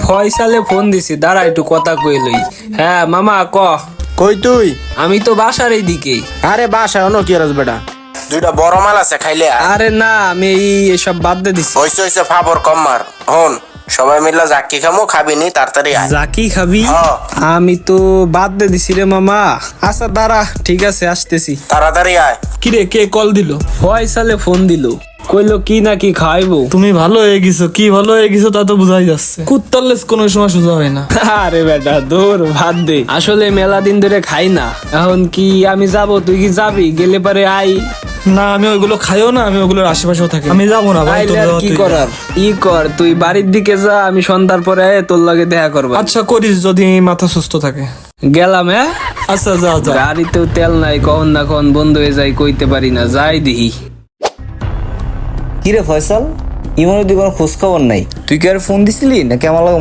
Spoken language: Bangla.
ফয়সালে ফোন দিছি, দাঁড়া একটু কথা কই লই। হ্যাঁ মামা ক। কই তুই? আমি তো বাসার এই দিকে। আরে বাসা অন্য কি রাস বেটা, দুইটা বড় মাল আছে খাইলে আয়। আরে না, আমি এসব বাদ দিয়ে দিছি। হইছে ফাবর কম মার। হন সবাই মিলে জাকি খামো, খাবি নি তাড়াতাড়ি আয়। জাকি খাবি? হ্যাঁ। আমি তো বাদ দিয়ে দিছি রে মামা। আচ্ছা দাঁড়া, ঠিক আছে আসতেছি। তাড়াতাড়ি আয়। কিরে কে কল দিল? ফয়সালে ফোন দিল, কইলো কি নাকি খাইবো। তুমি ভালো হয়ে গেছো, কি ভালো হয়ে গেছো তা তো বোঝাই যাচ্ছে। কুত্তারলেস কোনো সময় সোজা হয় না। আরে বেটা দূর বাদ দে, আসলে মেলা দিন ধরে খাই না। এখন কি আমি যাব, তুই কি যাবি? গেলে পারে আই। না আমি ওইগুলো খাইও না, আমি ওগুলোর আশেপাশেও থাকি। আমি যাবো না ভাই, আইলে তোর আর যাওয়া কি তুই যা। করার, ই কর, তুই বাড়ির দিকে যা, আমি সন্ধ্যার পরে আয় তোর লগে দেখা করবো। আচ্ছা করিস যদি মাথা সুস্থ থাকে। গেলাম। হ্যাঁ আচ্ছা যা যা। গাড়িতেও তেল নাই, কখন না কখন বন্ধ হয়ে যায়, কইতে পারি না, যাই দিহি। কিরে ফয়সাল, ইমনের দিকে কোনো খোঁজ খবর নাই? তুই কি আর ফোন দিছিলি নাকি আমার লগে